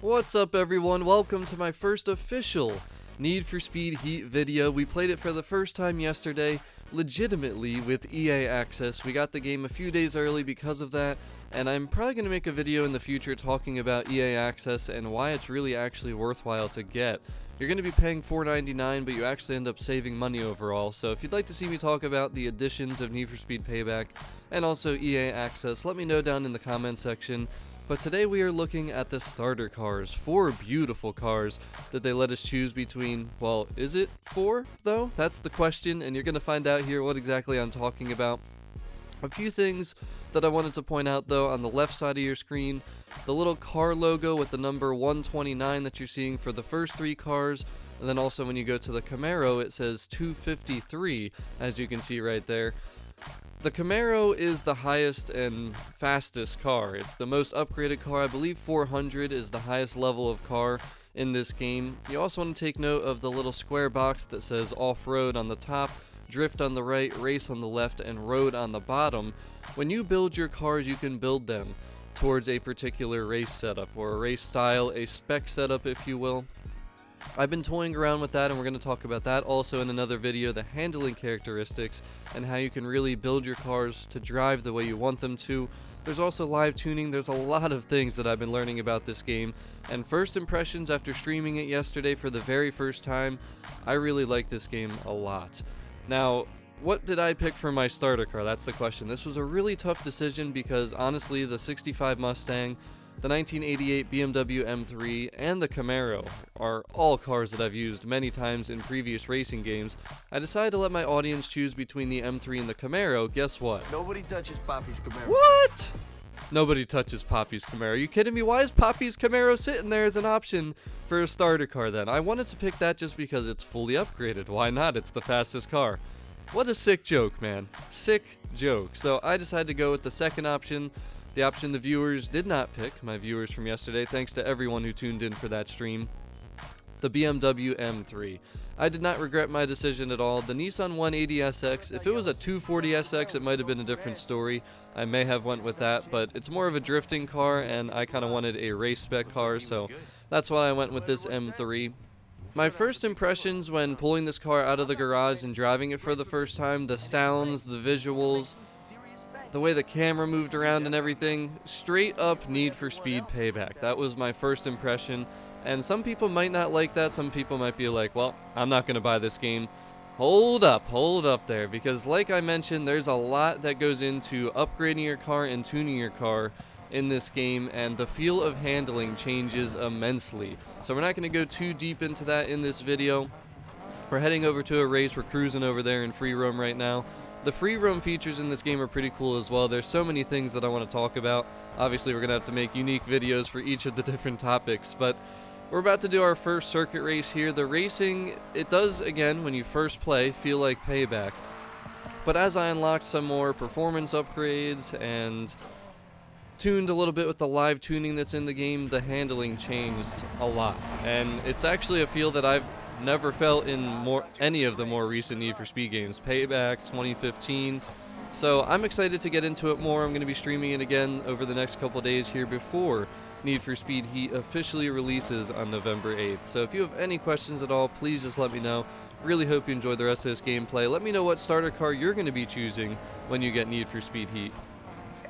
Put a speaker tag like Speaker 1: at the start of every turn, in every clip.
Speaker 1: What's up everyone, welcome to my first official Need for Speed Heat video. We played it for the first time yesterday, legitimately with EA access. We got the game a few days early because of that, and I'm probably going to make a video in the future talking about EA access and why it's really actually worthwhile to get. You're going to be paying $4.99, but you actually end up saving money overall, so if you'd like to see me talk about the additions of Need for Speed Payback and also EA access, let me know down in the comment section. But today we are looking at the starter cars, 4 beautiful cars that they let us choose between. Well, is it 4 though? That's the question, and you're going to find out here what exactly I'm talking about. A few things that I wanted to point out though, on the left side of your screen, the little car logo with the number 129 that you're seeing for the first 3 cars, and then also when you go to the Camaro it says 253, as you can see right there. The Camaro is the highest and fastest car. It's the most upgraded car. I believe 400 is the highest level of car in this game. You also want to take note of the little square box that says off-road on the top, drift on the right, race on the left, and road on the bottom. When you build your cars, you can build them towards a particular race setup, or a race style, a spec setup if you will. I've been toying around with that, and we're going to talk about that also in another video, the handling characteristics and how you can really build your cars to drive the way you want them to. There's also live tuning. There's a lot of things that I've been learning about this game, and first impressions after streaming it yesterday for the very first time, I really like this game a lot. Now, what did I pick for my starter car? That's the question. This was a really tough decision because honestly the 65 Mustang, the 1988 BMW M3, and the Camaro are all cars that I've used many times in previous racing games. I decided to let my audience choose between the M3 and the Camaro. Guess what?
Speaker 2: Nobody touches Poppy's Camaro.
Speaker 1: What? Nobody touches Poppy's Camaro. Are you kidding me? Why is Poppy's Camaro sitting there as an option for a starter car then? I wanted to pick that just because it's fully upgraded. Why not? It's the fastest car. What a sick joke, man. Sick joke. So I decided to go with the second option. The option the viewers did not pick, my viewers from yesterday, thanks to everyone who tuned in for that stream, the BMW M3. I did not regret my decision at all. The Nissan 180SX, if it was a 240SX, it might have been a different story. I may have went with that, but it's more of a drifting car, and I kind of wanted a race spec car, so that's why I went with this M3. My first impressions when pulling this car out of the garage and driving it for the first time, the sounds, the visuals, the way the camera moved around and everything, straight up Need for Speed Payback. That was my first impression, and some people might not like that. Some people might be like, well, I'm not going to buy this game. Hold up there, because like I mentioned, there's a lot that goes into upgrading your car and tuning your car in this game, and the feel of handling changes immensely. So we're not going to go too deep into that in this video. We're heading over to a race. We're cruising over there in free roam right now. The free roam features in this game are pretty cool as well. There's so many things that I want to talk about. Obviously, we're going to have to make unique videos for each of the different topics, but we're about to do our first circuit race here. The racing, it does, again, when you first play, feel like Payback. But as I unlocked some more performance upgrades and tuned a little bit with the live tuning that's in the game, the handling changed a lot. And it's actually a feel that I've never felt in any of the more recent Need for Speed games. Payback, 2015. So I'm excited to get into it more. I'm going to be streaming it again over the next couple days here before Need for Speed Heat officially releases on November 8th. So if you have any questions at all, please just let me know. Really hope you enjoyed the rest of this gameplay. Let me know what starter car you're going to be choosing when you get Need for Speed Heat.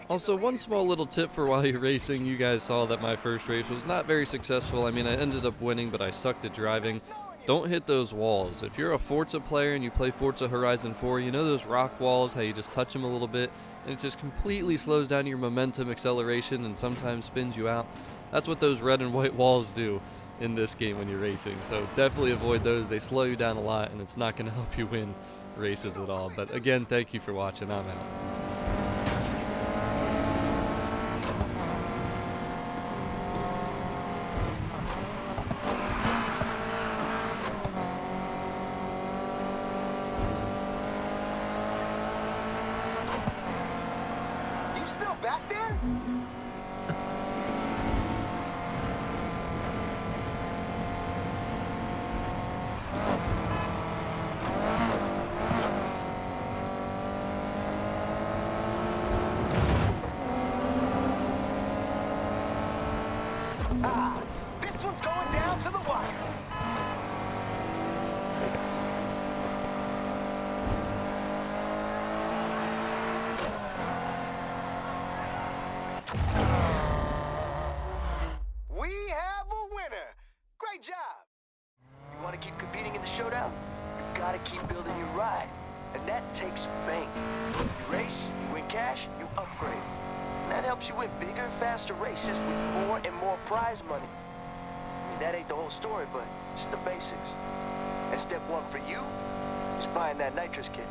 Speaker 1: Also, one small little tip for while you're racing. You guys saw that my first race was not very successful. I mean, I ended up winning, but I sucked at driving. Don't hit those walls. If you're a Forza player and you play Forza Horizon 4, you know those rock walls, how you just touch them a little bit, and it just completely slows down your momentum, acceleration, and sometimes spins you out. That's what those red and white walls do in this game when you're racing. So definitely avoid those. They slow you down a lot, and it's not going to help you win races at all. But again, thank you for watching. I'm out.
Speaker 2: Still back there? This one's going down to the wire. We have a winner. Great job. You want to keep competing in the showdown? You gotta keep building your ride. And that takes bank. You race, you win cash, you upgrade. And that helps you win bigger, faster races with more and more prize money. I mean, that ain't the whole story, but it's the basics. And step one for you is buying that nitrous kit.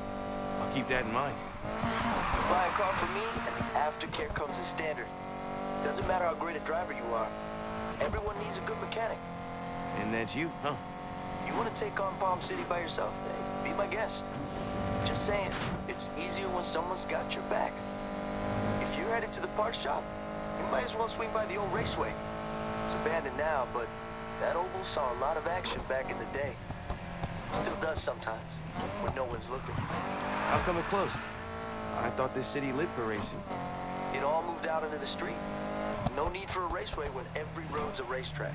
Speaker 3: I'll keep that in mind.
Speaker 2: You buy a car from me, and the aftercare comes as standard. Doesn't matter how great a driver you are. Everyone needs a good mechanic.
Speaker 3: And that's you, huh?
Speaker 2: You want to take on Palm City by yourself? Hey, be my guest. Just saying, it's easier when someone's got your back. If you're headed to the parts shop, you might as well swing by the old raceway. It's abandoned now, but that oval saw a lot of action back in the day. Still does sometimes, when no one's looking.
Speaker 3: How come it closed? I thought this city lived for racing.
Speaker 2: It all moved out into the street. No need for a raceway when every road's a racetrack.